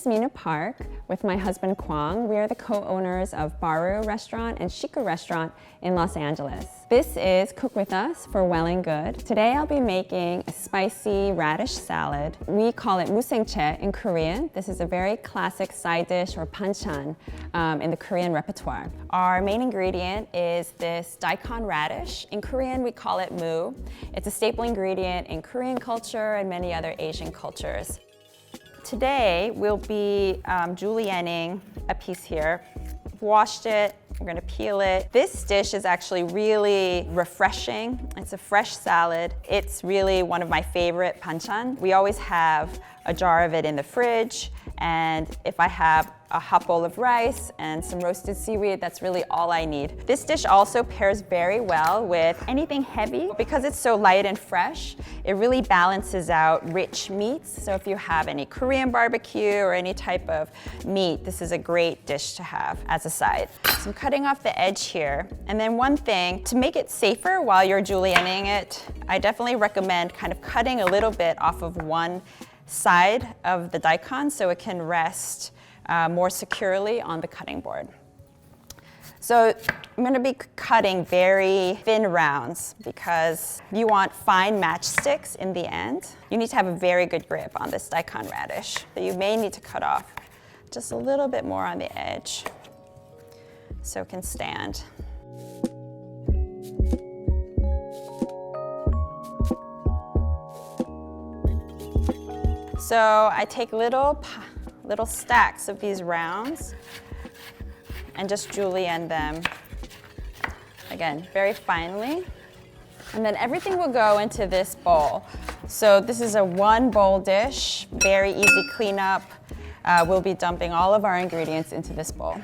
is Mina Park with my husband Kwang. We are the co-owners of Baru Restaurant and Shiku Restaurant in Los Angeles. This is Cook With Us for Well+Good. Today I'll be making a spicy radish salad. We call it musengchae in Korean. This is a very classic side dish or banchan in the Korean repertoire. Our main ingredient is this Daikon radish. In Korean we call it mu. It's a staple ingredient in Korean culture and many other Asian cultures. Today we'll be julienning a piece here. Washed it, we're gonna peel it. This dish is actually really refreshing. It's a fresh salad. It's really one of my favorite banchan. We always have a jar of it in the fridge, and if I have a hot bowl of rice and some roasted seaweed, that's really all I need. This dish also pairs very well with anything heavy. Because it's so light and fresh, it really balances out rich meats. So if you have any Korean barbecue or any type of meat, this is a great dish to have as a side. So I'm cutting off the edge here. And then one thing, to make it safer while you're julienning it, I definitely recommend kind of cutting a little bit off of one side of the daikon so it can rest more securely on the cutting board. So I'm going to be cutting very thin rounds because you want fine matchsticks in the end. You need to have a very good grip on this daikon radish. So you may need to cut off just a little bit more on the edge so it can stand. So I take little stacks of these rounds and just julienne them, again, very finely. And then everything will go into this bowl. So this is a one bowl dish, very easy cleanup. We'll be dumping all of our ingredients into this bowl.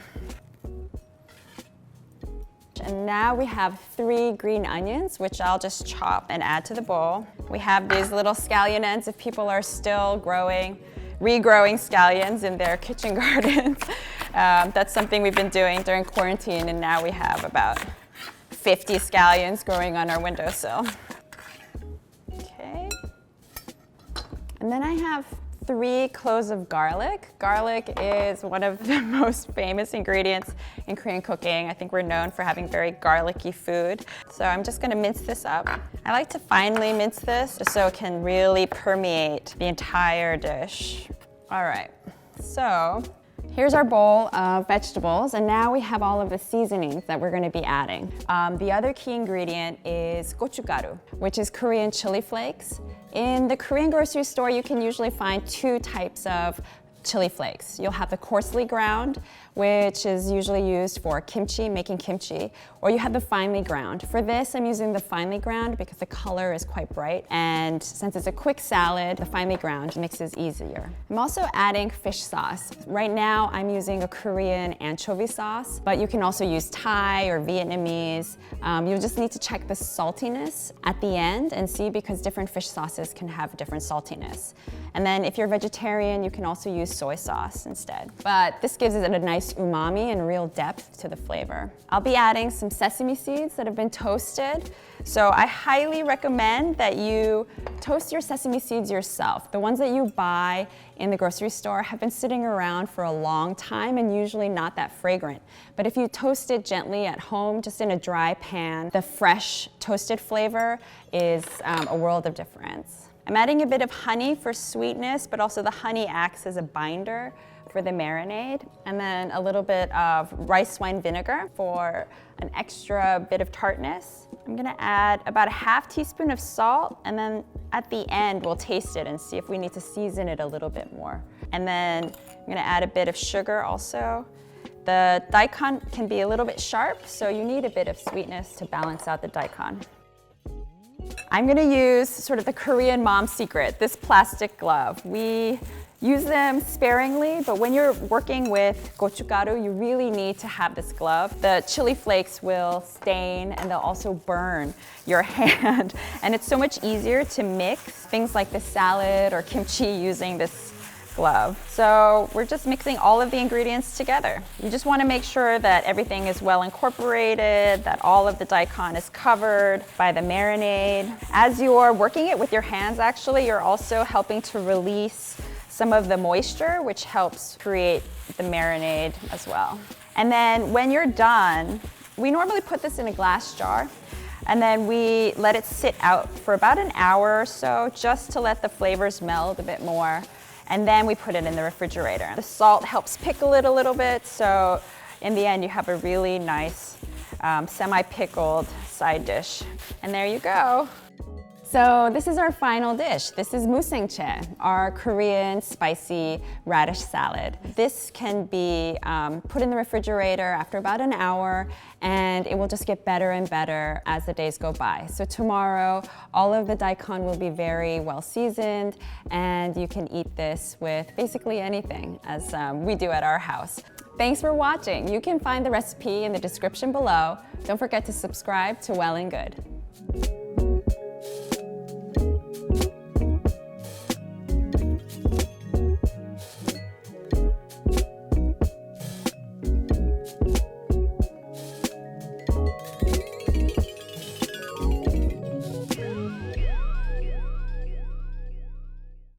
And now we have 3 green onions, which I'll just chop and add to the bowl. We have these little scallions if people are still regrowing scallions in their kitchen gardens. That's something we've been doing during quarantine, and now we have about 50 scallions growing on our windowsill. Okay. And then I have 3 cloves of garlic. Garlic is one of the most famous ingredients in Korean cooking. I think we're known for having very garlicky food. So I'm just gonna mince this up. I like to finely mince this just so it can really permeate the entire dish. All right, so here's our bowl of vegetables, and now we have all of the seasonings that we're gonna be adding. The other key ingredient is gochugaru, which is Korean chili flakes. In the Korean grocery store, you can usually find 2 types of chili flakes. You'll have the coarsely ground, which is usually used for kimchi, making kimchi, or you have the finely ground. For this, I'm using the finely ground because the color is quite bright, and since it's a quick salad, the finely ground mixes easier. I'm also adding fish sauce. Right now, I'm using a Korean anchovy sauce, but you can also use Thai or Vietnamese. You just need to check the saltiness at the end and see, because different fish sauces can have different saltiness. And then if you're vegetarian, you can also use soy sauce instead. But this gives it a nice umami and real depth to the flavor. I'll be adding some sesame seeds that have been toasted. So I highly recommend that you toast your sesame seeds yourself. The ones that you buy in the grocery store have been sitting around for a long time and usually not that fragrant. But if you toast it gently at home, just in a dry pan, the fresh toasted flavor is a world of difference. I'm adding a bit of honey for sweetness, but also the honey acts as a binder for the marinade, and then a little bit of rice wine vinegar for an extra bit of tartness. I'm gonna add about a half teaspoon of salt, and then at the end we'll taste it and see if we need to season it a little bit more. And then I'm gonna add a bit of sugar also. The daikon can be a little bit sharp, so you need a bit of sweetness to balance out the daikon. I'm gonna use sort of the Korean mom secret, this plastic glove. We use them sparingly, but when you're working with gochugaru, you really need to have this glove. The chili flakes will stain and they'll also burn your hand. And it's so much easier to mix things like the salad or kimchi using this glove. So we're just mixing all of the ingredients together. You just want to make sure that everything is well incorporated, that all of the daikon is covered by the marinade. As you're working it with your hands, actually, you're also helping to release some of the moisture, which helps create the marinade as well. And then when you're done, we normally put this in a glass jar, and then we let it sit out for about an hour or so, just to let the flavors meld a bit more. And then we put it in the refrigerator. The salt helps pickle it a little bit, so in the end you have a really nice semi-pickled side dish. And there you go. So this is our final dish. This is musengchae, our Korean spicy radish salad. This can be put in the refrigerator after about an hour, and it will just get better and better as the days go by. So tomorrow, all of the daikon will be very well seasoned, and you can eat this with basically anything, as we do at our house. Thanks for watching. You can find the recipe in the description below. Don't forget to subscribe to Well+Good.